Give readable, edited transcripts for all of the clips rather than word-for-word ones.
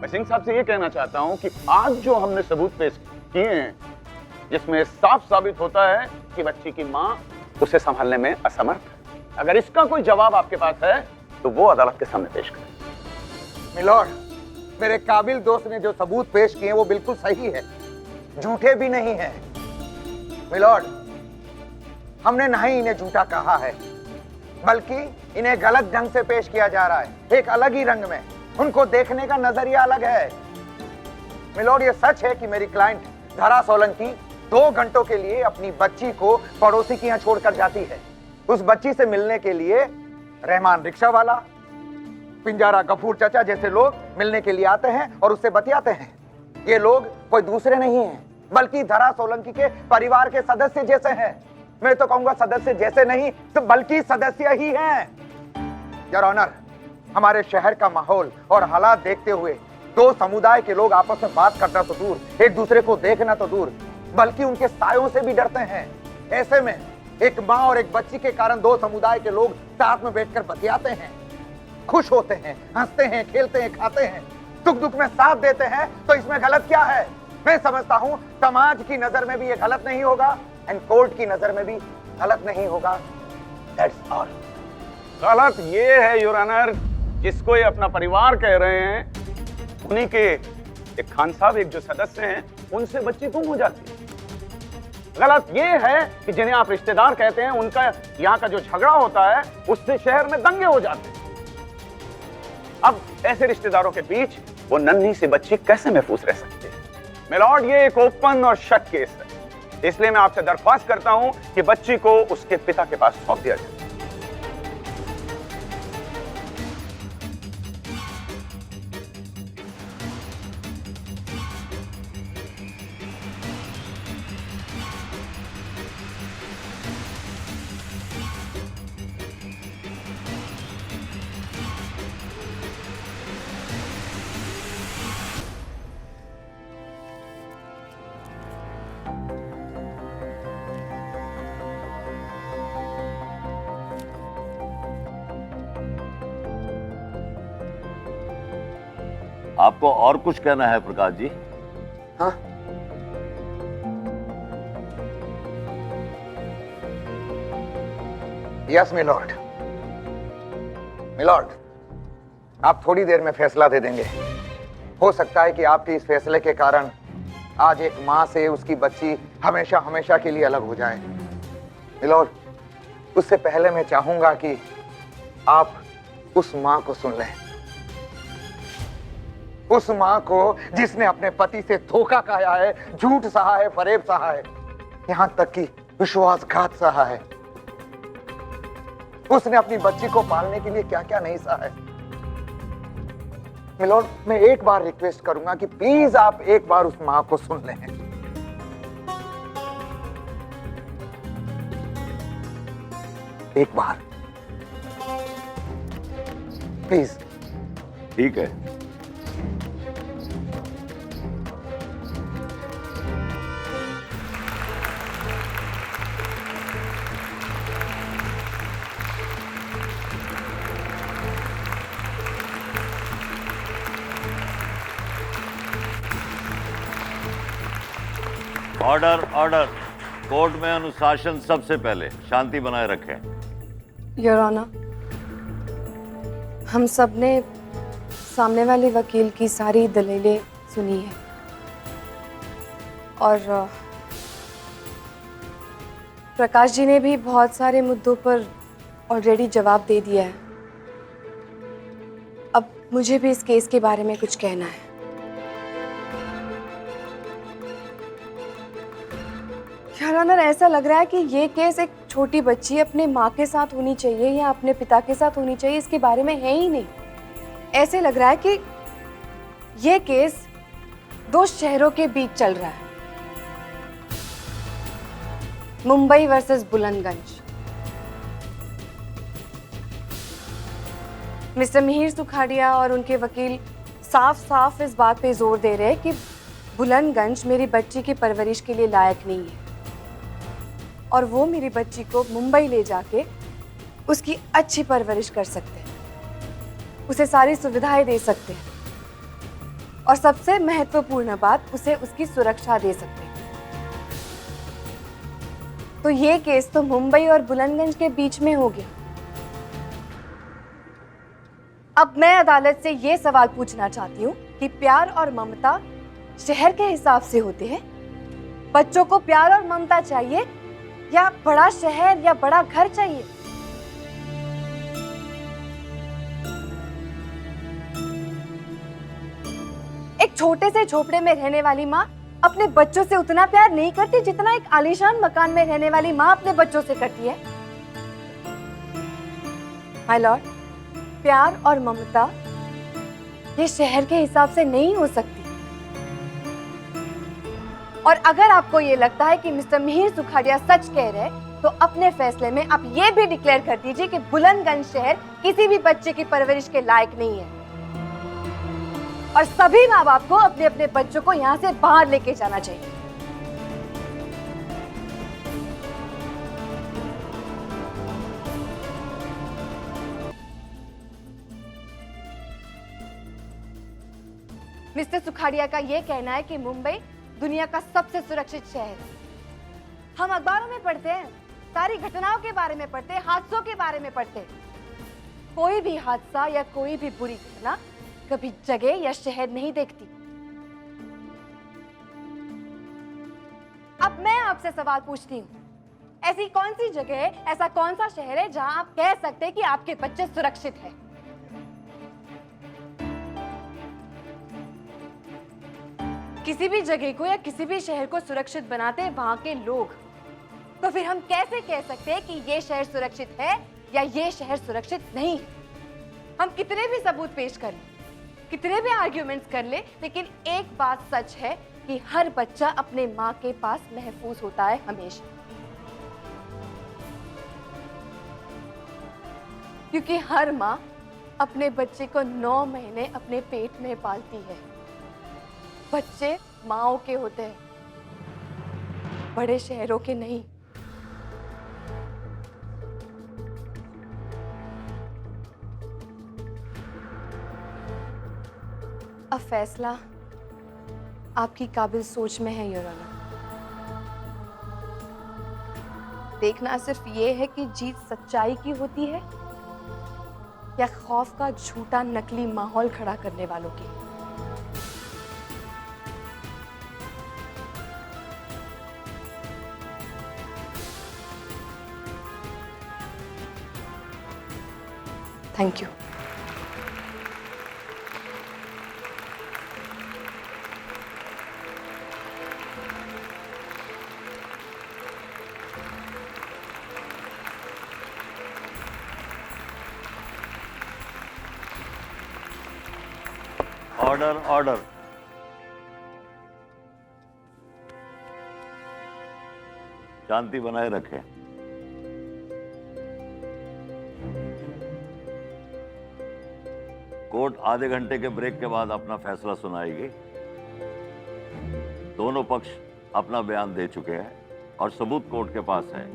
मैं सिंह साहब से ये कहना चाहता हूं कि आज जो हमने सबूत पेश किए हैं, जिसमें साफ साबित होता है कि बच्ची की मां उसे संभालने में असमर्थ है। अगर इसका कोई जवाब आपके पास है तो वो अदालत के सामने पेश करें। मिलॉर्ड, मेरे काबिल दोस्त ने जो सबूत पेश किए वो बिल्कुल सही है, झूठे भी नहीं है। मिलॉर्ड, हमने ना ही इन्हें झूठा कहा है, बल्कि इन्हें गलत ढंग से पेश किया जा रहा है, एक अलग ही रंग में। उनको देखने का नजरिया अलग है। मिलॉर्ड, ये सच है कि मेरी क्लाइंट धरा सोलंकी 2 घंटों के लिए अपनी बच्ची को पड़ोसी के यहाँ छोड़कर जाती है। उस बच्ची से मिलने के लिए रहमान रिक्शा वाला, पिंजारा गफूर चचा जैसे लोग मिलने के लिए आते हैं और उससे बतियाते हैं। ये लोग कोई दूसरे नहीं हैं, बल्कि धरा सोलंकी के परिवार के सदस्य जैसे हैं। मैं तो कहूंगा सदस्य जैसे नहीं तो बल्कि सदस्य ही हैं। योर ऑनर, हमारे शहर का माहौल और हालात देखते हुए 2 समुदाय के लोग आपस में बात करना तो दूर, एक दूसरे को देखना तो दूर, बल्कि उनके सायों से भी डरते हैं। ऐसे में एक माँ और एक बच्ची के कारण 2 समुदाय के लोग साथ में बैठकर बतियाते हैं, खुश होते हैं, हंसते हैं, खेलते हैं, खाते हैं, सुख दुख में साथ देते हैं। तो इसमें गलत क्या है? मैं समझता हूं समाज की नजर में भी ये गलत नहीं होगा एंड कोर्ट की नजर में भी गलत नहीं होगा। That's all. गलत ये है योर ऑनर, जिसको ये अपना परिवार कह रहे हैं, उन्हीं के एक खान साहब एक जो सदस्य हैं, उनसे बच्ची गुम हो जाती है। गलत ये है कि जिन्हें आप रिश्तेदार कहते हैं, उनका यहाँ का जो झगड़ा होता है उससे शहर में दंगे हो जाते हैं। अब ऐसे रिश्तेदारों के बीच वो नन्ही सी बच्ची कैसे महफूज रह सकती है? मिलॉर्ड, ये एक ओपन और शट केस है, इसलिए मैं आपसे दरख्वास्त करता हूं कि बच्ची को उसके पिता के पास सौंप दिया जाए। आपको और कुछ कहना है प्रकाश जी? हाँ, यस मिलॉर्ड। मिलॉर्ड, आप थोड़ी देर में फैसला दे देंगे। हो सकता है कि आपके इस फैसले के कारण आज एक मां से उसकी बच्ची हमेशा हमेशा के लिए अलग हो जाए। मिलॉर्ड, उससे पहले मैं चाहूंगा कि आप उस मां को सुन लें, उस मां को जिसने अपने पति से धोखा खाया है, झूठ सहा है, फरेब सहा है, यहां तक कि विश्वासघात सहा है। उसने अपनी बच्ची को पालने के लिए क्या क्या नहीं सहा है। मिलॉर्ड, मैं एक बार रिक्वेस्ट करूंगा कि प्लीज आप एक बार उस मां को सुन लें। एक बार प्लीज। ठीक है। Order order. कोर्ट में अनुशासन सबसे पहले। शांति बनाए रखें। योर ऑनर, हम सब ने सामने वाले वकील की सारी दलीलें सुनी है और प्रकाश जी ने भी बहुत सारे मुद्दों पर ऑलरेडी जवाब दे दिया है। अब मुझे भी इस केस के बारे में कुछ कहना है। योर ऑनर, ऐसा लग रहा है कि ये केस एक छोटी बच्ची अपने माँ के साथ होनी चाहिए या अपने पिता के साथ होनी चाहिए, इसके बारे में है ही नहीं। ऐसे लग रहा है कि ये केस 2 शहरों के बीच चल रहा है, मुंबई वर्सेस बुलंदगंज। मिस्टर मिहिर सुखाड़िया और उनके वकील साफ साफ इस बात पे जोर दे रहे हैं कि बुलंदगंज मेरी बच्ची की परवरिश के लिए लायक नहीं है और वो मेरी बच्ची को मुंबई ले जाके उसकी अच्छी परवरिश कर सकते हैं, उसे सारी सुविधाएं दे सकते हैं। और सबसे महत्वपूर्ण बात, उसे उसकी सुरक्षा दे सकते हैं। तो ये केस तो मुंबई और बुलंदगंज के बीच में हो गया। अब मैं अदालत से ये सवाल पूछना चाहती हूँ कि प्यार और ममता शहर के हिसाब से होते हैं? बच्चों को प्यार और ममता चाहिए या बड़ा शहर या बड़ा घर चाहिए? एक छोटे से झोपड़े में रहने वाली माँ अपने बच्चों से उतना प्यार नहीं करती जितना एक आलीशान मकान में रहने वाली माँ अपने बच्चों से करती है। माय लॉर्ड, प्यार और ममता ये शहर के हिसाब से नहीं हो सकती। और अगर आपको ये लगता है कि मिस्टर मिहिर सुखाड़िया सच कह रहे हैं, तो अपने फैसले में आप ये भी डिक्लेयर कर दीजिए कि बुलंदगंज शहर किसी भी बच्चे की परवरिश के लायक नहीं है और सभी माँ बाप को अपने अपने बच्चों को यहाँ से बाहर लेके जाना चाहिए। मिस्टर सुखाड़िया का यह कहना है कि मुंबई दुनिया का सबसे सुरक्षित शहर है। हम अखबारों में पढ़ते हैं, सारी घटनाओं के बारे में पढ़ते हैं, हादसों के बारे में पढ़ते हैं। कोई भी हादसा या कोई भी बुरी घटना कभी जगह या शहर नहीं देखती। अब मैं आपसे सवाल पूछती हूँ, ऐसी कौन सी जगह है, ऐसा कौन सा शहर है जहां आप कह सकते हैं कि आपके बच्चे सुरक्षित हैं? किसी भी जगह को या किसी भी शहर को सुरक्षित बनाते हैं वहां के लोग। तो फिर हम कैसे कह सकते हैं कि ये शहर सुरक्षित है या ये शहर सुरक्षित नहीं है? हम कितने भी सबूत पेश कर लें, कितने भी आर्ग्यूमेंट्स कर ले, लेकिन एक बात सच है कि हर बच्चा अपने माँ के पास महफूज होता है हमेशा, क्योंकि हर माँ अपने बच्चे को 9 महीने अपने पेट में पालती है। बच्चे माँओं के होते हैं, बड़े शहरों के नहीं। अब फैसला आपकी काबिल सोच में है योर ऑनर। देखना सिर्फ ये है कि जीत सच्चाई की होती है या खौफ का झूठा नकली माहौल खड़ा करने वालों की। Thank you. Order order. शांति बनाए रखें। कोर्ट आधे घंटे के ब्रेक के बाद अपना फैसला सुनाएगी। दोनों पक्ष अपना बयान दे चुके हैं और सबूत कोर्ट के पास है।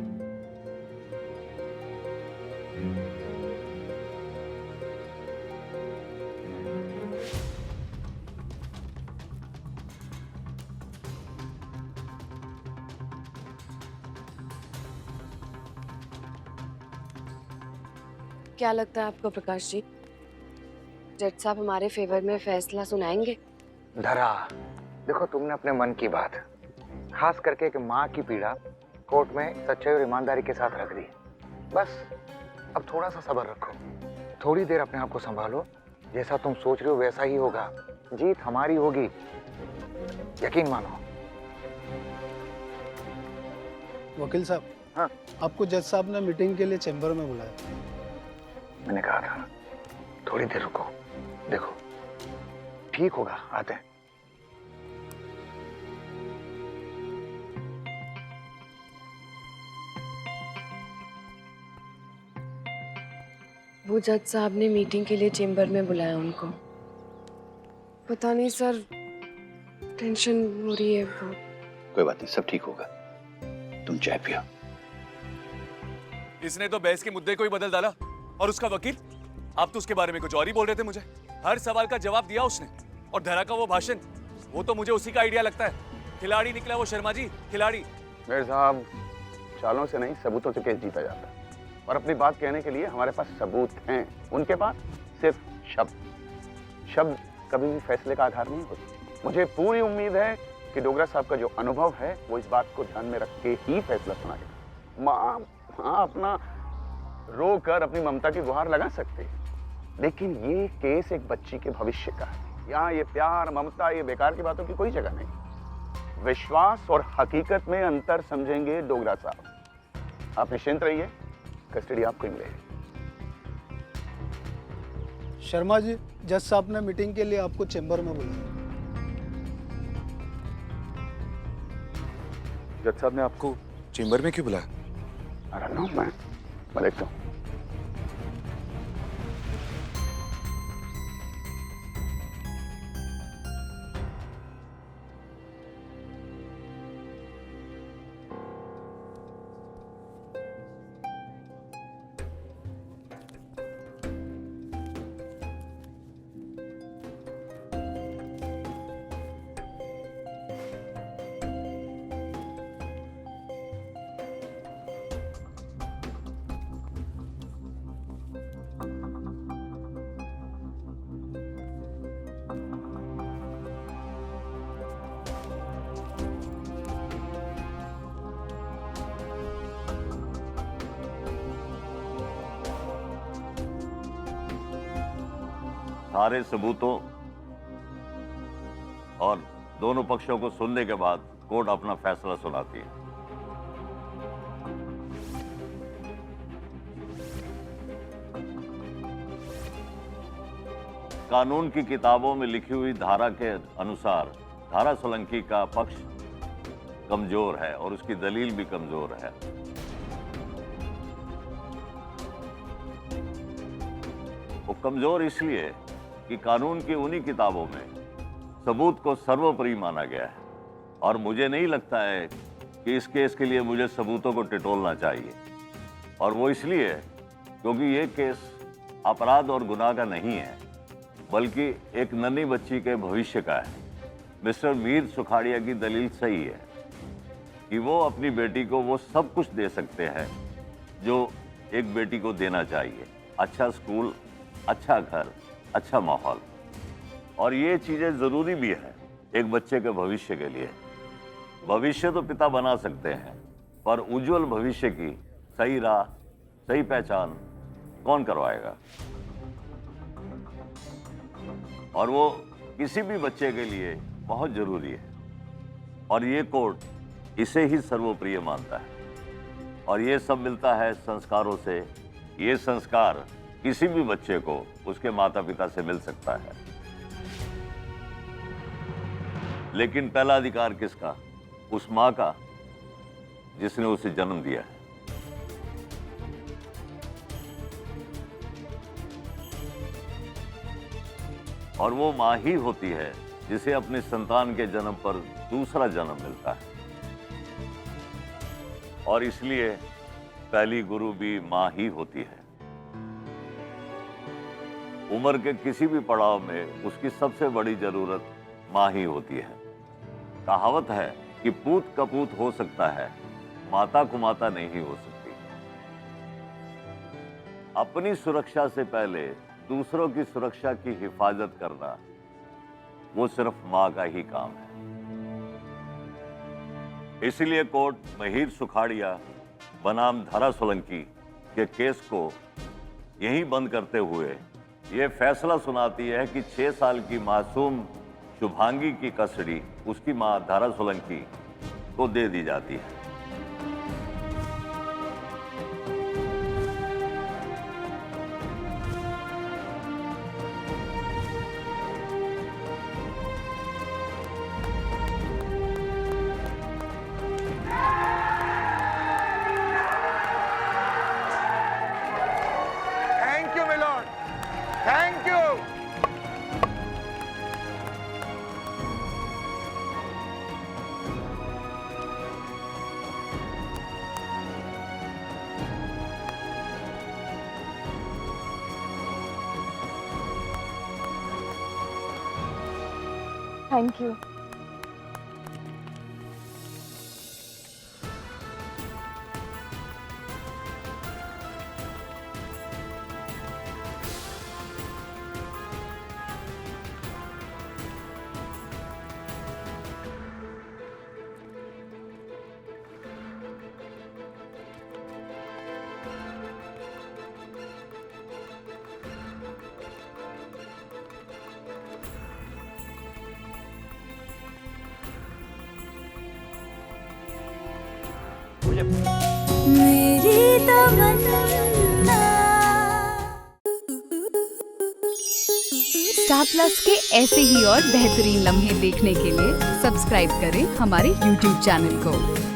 क्या लगता है आपको प्रकाश जी, जज साहब हमारे फेवर में फैसला सुनाएंगे? धरा, देखो तुमने अपने मन की बात, खास करके कि माँ की पीड़ा कोर्ट में सच्चाई और ईमानदारी के साथ रख दी। बस अब थोड़ा सा सब्र रखो, थोड़ी देर अपने आप को संभालो। जैसा तुम सोच रहे हो वैसा ही होगा, जीत हमारी होगी, यकीन मानो। वकील साहब, हाँ, आपको जज साहब ने मीटिंग के लिए चैम्बर में बुलाया। मैंने कहा था ना, थोड़ी देर रुको, देखो ठीक होगा, आते हैं। वो जज साहब ने मीटिंग के लिए चेंबर में बुलाया उनको। पता नहीं सर, टेंशन हो रही है वो। कोई बात नहीं, सब ठीक होगा, तुम चाय पियो। इसने तो बहस के मुद्दे को ही बदल डाला। और उसका वकील, आप तो उसके बारे में कुछ और ही बोल रहे थे मुझे। हर सवाल का जवाब दिया उसने और धरा का वो भाषण, वो तो मुझे उसी का आइडिया लगता है। खिलाड़ी निकला वो शर्मा जी, खिलाड़ी। मेरे साहब, चालों से नहीं सबूतों से केस जीता जाता है, और अपनी बात कहने के लिए हमारे पास सबूत हैं। उनके पास सिर्फ शब्द। शब्द कभी भी फैसले का आधार नहीं होते। मुझे पूरी उम्मीद है कि डोगरा साहब का जो अनुभव है वो इस बात को ध्यान में रख के ही फैसला सुनाएगा। माँ अपना रो कर अपनी ममता की गुहार लगा सकते हैं, लेकिन ये केस एक बच्ची के भविष्य का है। यहाँ ये प्यार, ममता, ये बेकार की बातों की कोई जगह नहीं। विश्वास और हकीकत में अंतर समझेंगे डोगरा साहब। आप निश्चिंत रहिए, कस्टडी आपको मिलेगी। शर्मा जी, जज साहब ने मीटिंग के लिए आपको चेंबर में बुलाया। जज साहब ने आपको चेंबर में क्यों बुलाया? अरे नो, मैं देखता हूँ। सारे सबूतों और दोनों पक्षों को सुनने के बाद कोर्ट अपना फैसला सुनाती है। कानून की किताबों में लिखी हुई धारा के अनुसार धारा सोलंकी का पक्ष कमजोर है और उसकी दलील भी कमजोर है। वो कमजोर इसलिए कि कानून की उन्हीं किताबों में सबूत को सर्वोपरि माना गया है, और मुझे नहीं लगता है कि इस केस के लिए मुझे सबूतों को टिटोलना चाहिए। और वो इसलिए क्योंकि ये केस अपराध और गुनाह का नहीं है, बल्कि एक नन्ही बच्ची के भविष्य का है। मिस्टर मीर सुखाड़िया की दलील सही है कि वो अपनी बेटी को वो सब कुछ दे सकते हैं जो एक बेटी को देना चाहिए। अच्छा स्कूल, अच्छा घर, अच्छा माहौल, और ये चीजें जरूरी भी है एक बच्चे के भविष्य के लिए। भविष्य तो पिता बना सकते हैं, पर उज्जवल भविष्य की सही राह, सही पहचान कौन करवाएगा? और वो किसी भी बच्चे के लिए बहुत जरूरी है, और ये कोर्ट इसे ही सर्वप्रिय मानता है। और ये सब मिलता है संस्कारों से। ये संस्कार किसी भी बच्चे को उसके माता पिता से मिल सकता है, लेकिन पहला अधिकार किसका? उस मां का जिसने उसे जन्म दिया है। और वो मां ही होती है जिसे अपने संतान के जन्म पर दूसरा जन्म मिलता है, और इसलिए पहली गुरु भी मां ही होती है। उम्र के किसी भी पड़ाव में उसकी सबसे बड़ी जरूरत मां ही होती है। कहावत है कि पूत कपूत हो सकता है, माता कुमाता नहीं हो सकती। अपनी सुरक्षा से पहले दूसरों की सुरक्षा की हिफाजत करना वो सिर्फ मां का ही काम है। इसलिए कोर्ट महीर सुखाड़िया बनाम धारा सोलंकी के केस को यहीं बंद करते हुए ये फैसला सुनाती है कि 6 साल की मासूम शुभांगी की कस्टडी उसकी मां धारा सोलंकी को दे दी जाती है। Thank you milord, thank you. Thank you. मेरी तमन्ना। स्टार प्लस के ऐसे ही और बेहतरीन लम्हे देखने के लिए सब्सक्राइब करें हमारे YouTube चैनल को।